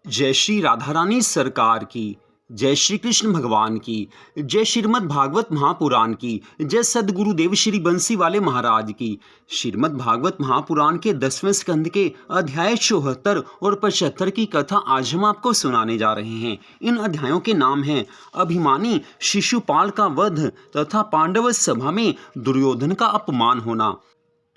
जय श्री राधा रानी सरकार की, जय श्री कृष्ण भगवान की, जय श्रीमद् भागवत महापुराण की, जय सदगुरुदेव श्री बंसी वाले महाराज की। श्रीमद् भागवत महापुराण के 10वें स्कंद के अध्याय 74 और 75 की कथा आज हम आपको सुनाने जा रहे हैं। इन अध्यायों के नाम हैं अभिमानी शिशुपाल का वध तथा पांडव सभा में दुर्योधन का अपमान होना।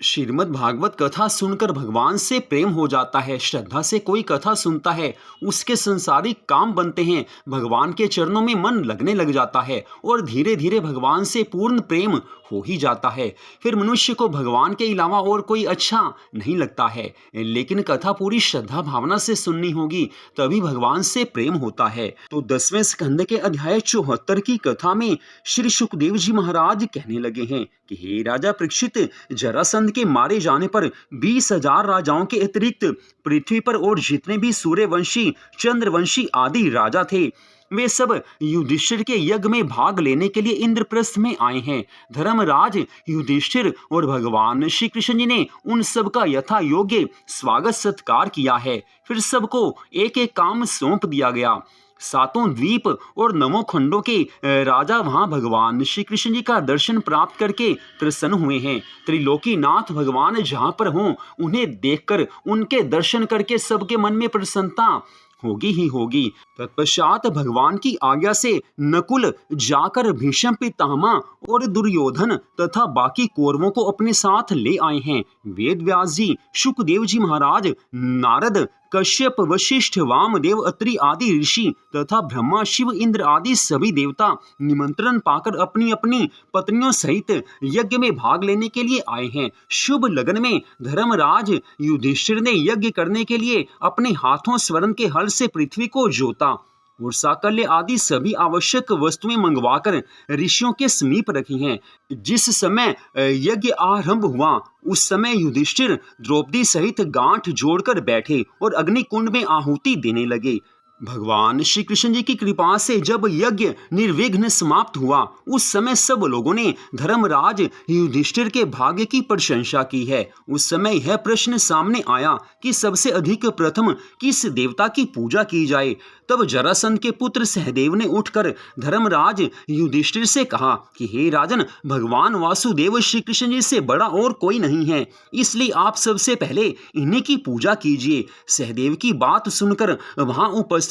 श्रीमद् भागवत कथा सुनकर भगवान से प्रेम हो जाता है। श्रद्धा से कोई कथा सुनता है, उसके संसारिक काम बनते हैं, भगवान के चरणों में मन लगने लग जाता है और धीरे धीरे भगवान से पूर्ण प्रेम हो ही जाता है। फिर मनुष्य को भगवान के अलावा और कोई अच्छा नहीं लगता है, लेकिन कथा पूरी श्रद्धा भावना से सुननी होगी, तभी भगवान से प्रेम होता है। तो 10वें स्कंद के अध्याय 74 की कथा में श्री सुखदेव जी महाराज कहने लगे हैं कि हे राजा परीक्षित, जरासंध के मारे जाने पर 20,000 राजाओं के अतिरिक्त पृथ्वी पर और जितने भी सूर्यवंशी, चंद्रवंशी आदि राजा थे, वे सब युधिष्ठिर के यज्ञ में भाग लेने के लिए इंद्रप्रस्थ में आए हैं। धर्मराज युधिष्ठिर और भगवान श्री कृष्ण जी ने उन सब का यथा योग्य स्वागत सत्कार किया है। फिर सबको एक एक काम सौंप दिया गया। 7 द्वीप और 9 खंडों के राजा वहां भगवान श्री कृष्ण जी का दर्शन प्राप्त करके प्रसन्न हुए हैं। त्रिलोकीनाथ भगवान जहां पर हों, उन्हें देखकर, उनके दर्शन करके सबके मन में प्रसन्नता होगी ही होगी। तत्पश्चात भगवान की आज्ञा से नकुल जाकर भीष्म पितामह और दुर्योधन तथा बाकी कौरवों को अपने साथ ले आए हैं। वेद व्यास जी, शुकदेव जी महाराज, नारद, कश्यप, वशिष्ठ, वामदेव, अत्रि आदि ऋषि तथा ब्रह्मा, शिव, इंद्र आदि सभी देवता निमंत्रण पाकर अपनी अपनी पत्नियों सहित यज्ञ में भाग लेने के लिए आए हैं। शुभ लगन में धर्मराज युधिष्ठिर ने यज्ञ करने के लिए अपने हाथों स्वर्ण के हल से पृथ्वी को जोता और साकल्य आदि सभी आवश्यक वस्तुएं मंगवाकर ऋषियों के समीप रखी हैं। जिस समय यज्ञ आरंभ हुआ, उस समय युधिष्ठिर द्रौपदी सहित गांठ जोड़कर बैठे और अग्निकुंड में आहुति देने लगे। भगवान श्री कृष्ण जी की कृपा से जब यज्ञ निर्विघ्न समाप्त हुआ, उस समय सब लोगों ने धर्मराज युधिष्ठिर के भाग्य की प्रशंसा की है। उस समय यह प्रश्न सामने आया कि सबसे अधिक प्रथम किस देवता की पूजा की जाए। तब जरासंध के पुत्र सहदेव ने उठकर धर्मराज युधिष्ठिर से कहा कि हे राजन, भगवान वासुदेव श्री कृष्ण जी से बड़ा और कोई नहीं है, इसलिए आप सबसे पहले इन्हीं की पूजा कीजिए। सहदेव की बात सुनकर वहां उपस्थित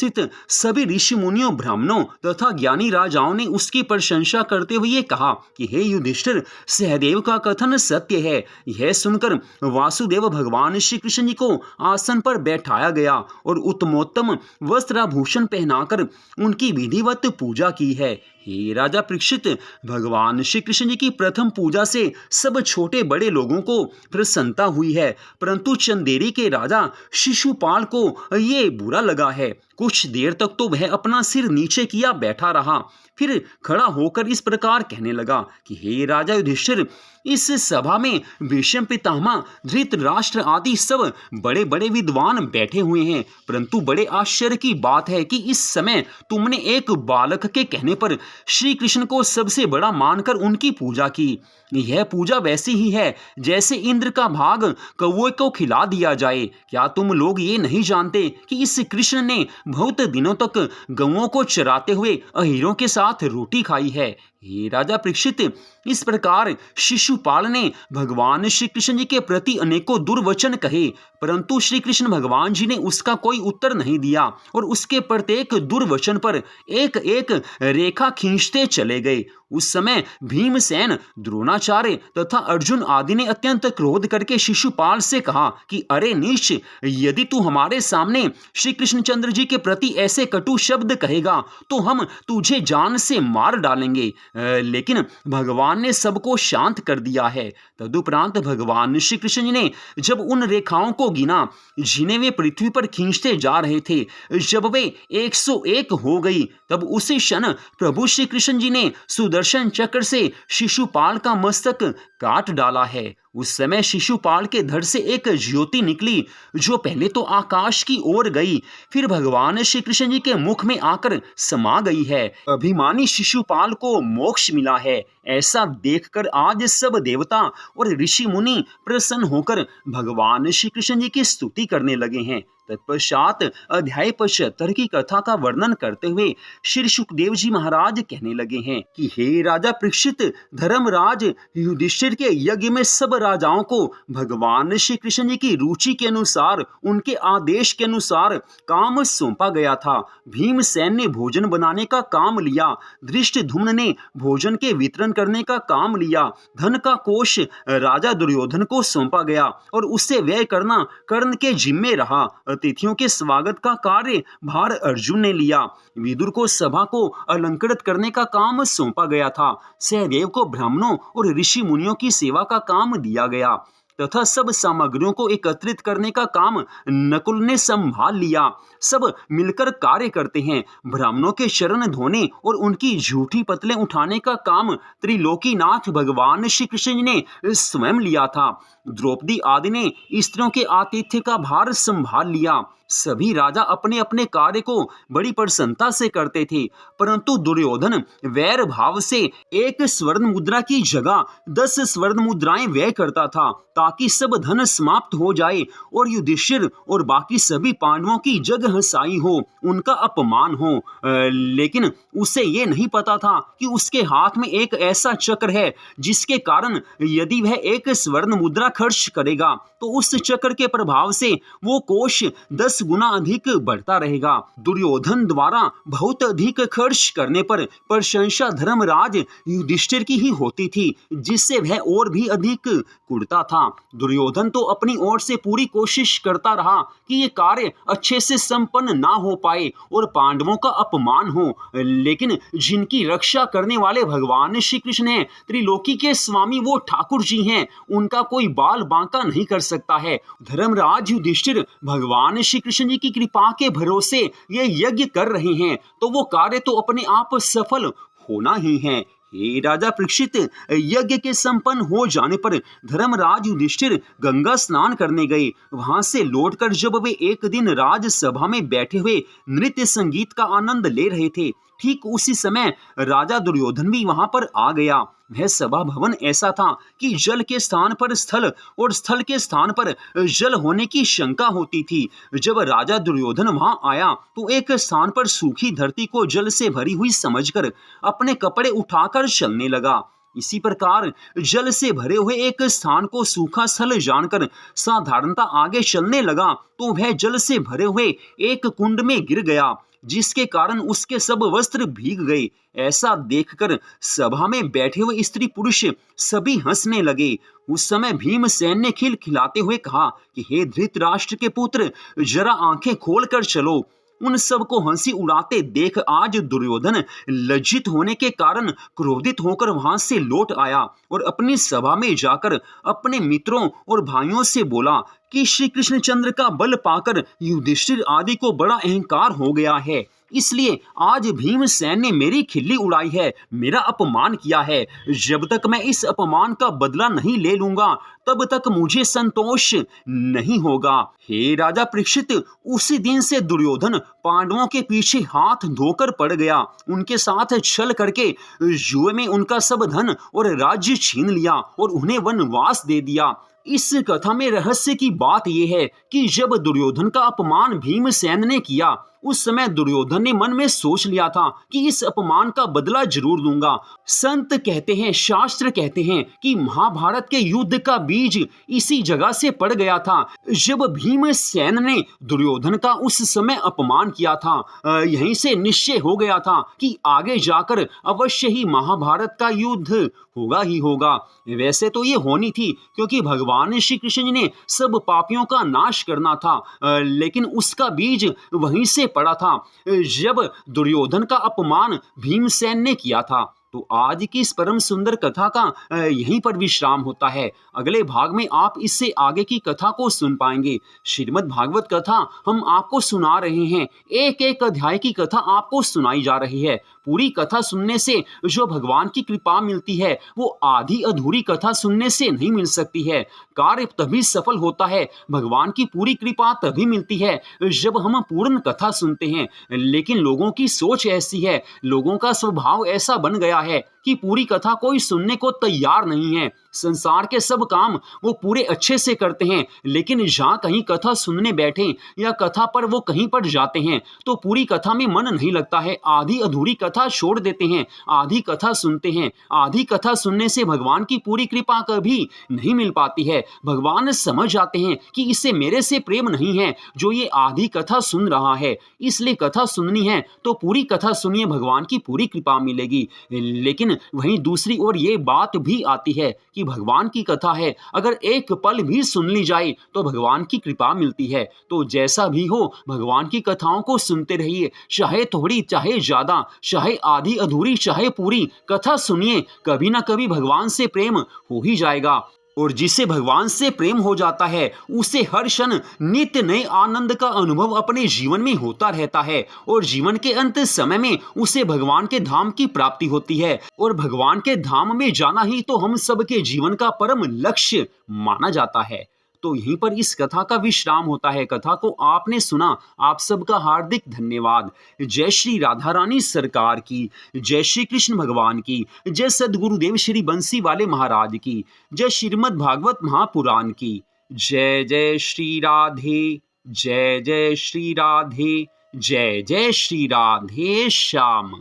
सभी ऋषि मुनियों, ब्राह्मणों तथा ज्ञानी राजाओं ने उसकी प्रशंसा करते हुए कहा कि हे युधिष्ठिर, सहदेव का कथन सत्य है। यह सुनकर वासुदेव भगवान श्री कृष्ण जी को आसन पर बैठाया गया और उत्तमोत्तम वस्त्राभूषण पहनाकर उनकी विधिवत पूजा की है। हे राजा परीक्षित, भगवान श्री कृष्ण जी की प्रथम पूजा से सब छोटे बड़े लोगों को प्रसन्नता हुई है, परंतु चंदेरी के राजा शिशुपाल को ये बुरा लगा है। कुछ देर तक तो वह अपना सिर नीचे किया बैठा रहा, फिर खड़ा होकर इस प्रकार कहने लगा कि हे राजा युधिष्ठिर, इस सभा में भीष्म पितामह, धृतराष्ट्र आदि सब बड़े बड़े विद्वान बैठे हुए हैं, परंतु बड़े आश्चर्य की बात है कि इस समय तुमने एक बालक के कहने पर श्री कृष्ण को सबसे बड़ा मानकर उनकी पूजा की। यह पूजा वैसी ही है जैसे इंद्र का भाग कौवे को खिला दिया जाए। क्या तुम लोग ये नहीं जानते कि इस कृष्ण ने बहुत दिनों तक गौओं को चराते हुए अहीरों के साथ रोटी खाई है? हे राजा परीक्षित, इस प्रकार शिशुपाल ने भगवान श्री कृष्ण जी के प्रति अनेकों दुर्वचन कहे, परंतु श्री कृष्ण भगवान जी ने उसका कोई उत्तर नहीं दिया और उसके प्रत्येक दुर्वचन पर एक एक रेखा खींचते चले गए। उस समय भीमसेन, द्रोणाचार्य तथा अर्जुन आदि ने अत्यंत क्रोध करके शिशुपाल से कहा कि अरे नीच, यदि तू हमारे सामने श्री कृष्णचंद्र जी के प्रति ऐसे कटु शब्द कहेगा तो हम तुझे जान से मार डालेंगे। लेकिन भगवान ने सबको शांत कर दिया है। तदुपरांत भगवान श्री कृष्ण जी ने जब उन रेखाओं को गिना जिन्हें वे पृथ्वी पर खींचते जा रहे थे, जब वे 101 हो गई, तब उसी क्षण प्रभु श्री कृष्ण जी ने सुदर्शन चक्र से शिशुपाल का मस्तक काट डाला है। उस समय शिशुपाल के धड़ से एक ज्योति निकली, जो पहले तो आकाश की ओर गई, फिर भगवान श्री कृष्ण जी के मुख में आकर समा गई है। अभिमानी शिशुपाल को मोक्ष मिला है। ऐसा देखकर आज सब देवता और ऋषि मुनि प्रसन्न होकर भगवान श्री कृष्ण जी की स्तुति करने लगे हैं। तत्पश्चात अध्याय 75 की कथा का वर्णन करते हुए श्री सुखदेव जी महाराज कहने लगे हैं कि हे राजा परीक्षित, धर्मराज युधिष्ठिर के यज्ञ में सब राजाओं को भगवान श्री कृष्ण जी की रुचि के अनुसार, उनके आदेश के अनुसार काम सौंपा गया था। भीमसेन ने भोजन बनाने का काम लिया, धृष्टद्युम्न ने भोजन के वितरण करने का काम लिया, धन का कोष राजा दुर्योधन को सौंपा गया और उससे व्यय करना कर्ण के जिम्मे रहा। अतिथियों के स्वागत का कार्य भार अर्जुन ने लिया। विदुर को सभा को अलंकृत करने का काम सौंपा गया था। सहदेव को ब्राह्मणों और ऋषि मुनियों की सेवा का काम दिया गया तथा सब सामग्रियों को एकत्रित करने का काम नकुल ने संभाल लिया। सब मिलकर कार्य करते हैं। ब्राह्मणों के शरण धोने और उनकी झूठी पतलें उठाने का काम त्रिलोकीनाथ भगवान श्री कृष्ण जी ने स्वयं लिया था। द्रौपदी आदि ने स्त्रियों के आतिथ्य का भार संभाल लिया। सभी राजा अपने अपने कार्य को बड़ी प्रसन्नता से करते थे, परंतु दुर्योधन वैर भाव से एक स्वर्ण मुद्रा की जगह 10 स्वर्ण मुद्राएं व्यय करता था ताकि सब धन समाप्त हो जाए और युधिष्ठिर और बाकी सभी पांडवों की जग हंसाई हो, उनका अपमान हो। लेकिन उसे ये नहीं पता था कि उसके हाथ में एक ऐसा चक्र है जिसके कारण यदि वह एक स्वर्ण मुद्रा खर्च करेगा तो उस चक्र के प्रभाव से वो कोष 10 गुना अधिक बढ़ता रहेगा। दुर्योधन द्वारा बहुत अधिक खर्च करने पर प्रशंसा धर्मराज युधिष्ठिर की ही होती थी, जिससे वह और भी अधिक कुढ़ता था। दुर्योधन तो अपनी ओर से पूरी कोशिश करता रहा कि ये कार्य अच्छे से संपन्न ना हो पाए और पांडवों का अपमान हो, लेकिन जिनकी रक्षा करने वाले भगवान श्री कृष्ण हैं, त्रिलोकी के स्वामी वो ठाकुर जी हैं, उनका कोई बाल बांका नहीं कर सकता है। धर्मराज युधिष्ठिर भगवान श्री कृष्ण जी की कृपा के भरोसे ये यज्ञ कर रहे हैं, तो वो कार्य तो अपने आप सफल होना ही है। हे राजा परीक्षित, यज्ञ के संपन्न हो जाने पर धर्मराज युधिष्ठिर गंगा स्नान करने गए। वहां से लौटकर जब वे एक दिन राजसभा में बैठे हुए नृत्य संगीत का आनंद ले रहे थे, ठीक उसी समय राजा दुर्योधन भी वहां पर आ गया। वह सभा भवन ऐसा था कि जल के स्थान पर स्थल और स्थल के स्थान पर जल होने की शंका होती थी। जब राजा दुर्योधन वहां आया तो एक स्थान पर सूखी धरती को जल से भरी हुई समझकर अपने कपड़े उठाकर चलने लगा। इसी प्रकार जल से भरे हुए एक स्थान को सूखा स्थल जानकर साधारणता आगे चलने लगा तो वह जल से भरे हुए एक कुंड में गिर गया, जिसके कारण उसके सब वस्त्र भीग गए। ऐसा देखकर सभा में बैठे हुए स्त्री पुरुष सभी हंसने लगे। उस समय भीमसेन ने खिलखिलाते हुए कहा कि हे धृतराष्ट्र के पुत्र, जरा आंखें खोलकर चलो। उन सबको हंसी उड़ाते देख आज दुर्योधन लज्जित होने के कारण क्रोधित होकर वहां से लौट आया और अपनी सभा में जाकर अपने मित्रों और भाइयों से बोला कि श्री कृष्णचंद्र का बल पाकर युधिष्ठिर आदि को बड़ा अहंकार हो गया है, इसलिए आज भीमसेन ने मेरी खिल्ली उड़ाई है, मेरा अपमान किया है। जब तक मैं इस अपमान का बदला नहीं ले लूंगा तब तक मुझे संतोष नहीं होगा। हे राजा परीक्षित, उसी दिन से दुर्योधन पांडवों के पीछे हाथ धोकर पड़ गया, उनके साथ छल करके जुए में उनका सब धन और राज्य छीन लिया और उन्हें वनवास दे दिया। इस कथा में रहस्य की बात यह है कि जब दुर्योधन का अपमान भीमसेन ने किया, उस समय दुर्योधन ने मन में सोच लिया था कि इस अपमान का बदला जरूर दूंगा। संत कहते हैं, शास्त्र कहते हैं कि महाभारत के युद्ध का बीज इसी जगह से पड़ गया था जब भीमसेन ने दुर्योधन का उस समय अपमान किया था। यहीं से निश्चय हो गया था कि आगे जाकर अवश्य ही महाभारत का युद्ध होगा ही होगा। वैसे तो ये होनी थी, क्योंकि भगवान श्री कृष्ण जी ने सब पापियों का नाश करना था, लेकिन उसका बीज वहीं से पड़ा था जब दुर्योधन का अपमान भीमसेन ने किया था। तो आज की इस परम सुंदर कथा का यहीं पर विश्राम होता है। अगले भाग में आप इससे आगे की कथा को सुन पाएंगे। श्रीमद् भागवत कथा हम आपको सुना रहे हैं, एक एक अध्याय की कथा आपको सुनाई जा रही है। पूरी कथा सुनने से जो भगवान की कृपा मिलती है वो आधी अधूरी कथा सुनने से नहीं मिल सकती है। कार्य तभी सफल होता है, भगवान की पूरी कृपा तभी मिलती है जब हम पूर्ण कथा सुनते हैं। लेकिन लोगों की सोच ऐसी है, लोगों का स्वभाव ऐसा बन गया है कि कि पूरी कथा कोई सुनने को तैयार नहीं है। संसार के सब काम वो पूरे अच्छे से करते हैं, लेकिन जहाँ कहीं कथा सुनने बैठे या कथा पर वो कहीं पर जाते हैं तो पूरी कथा में मन नहीं लगता है। आधी अधूरी कथा छोड़ देते हैं, आधी कथा सुनते हैं। आधी कथा सुनने से भगवान की पूरी कृपा कभी नहीं मिल पाती है। भगवान समझ जाते हैं कि इससे मेरे से प्रेम नहीं है जो ये आधी कथा सुन रहा है, इसलिए कथा सुननी है तो पूरी कथा सुनिए, भगवान की पूरी कृपा मिलेगी। लेकिन वहीं दूसरी ओर ये बात भी आती है कि भगवान की कथा है, अगर एक पल भी सुन ली जाए तो भगवान की कृपा मिलती है। तो जैसा भी हो, भगवान की कथाओं को सुनते रहिए, चाहे थोड़ी चाहे ज्यादा, चाहे आधी अधूरी चाहे पूरी कथा सुनिए, कभी ना कभी भगवान से प्रेम हो ही जाएगा। और जिसे भगवान से प्रेम हो जाता है उसे हर क्षण नित्य नए आनंद का अनुभव अपने जीवन में होता रहता है और जीवन के अंत समय में उसे भगवान के धाम की प्राप्ति होती है। और भगवान के धाम में जाना ही तो हम सबके जीवन का परम लक्ष्य माना जाता है। तो यहीं पर इस कथा का विश्राम होता है। कथा को आपने सुना, आप सबका हार्दिक धन्यवाद। जय श्री राधा रानी सरकार की, जय श्री कृष्ण भगवान की, जय सद्गुरुदेव श्री बंसी वाले महाराज की, जय श्रीमद् भागवत महापुराण की। जय जय श्री राधे, जय जय श्री राधे, जय जय श्री राधे श्याम।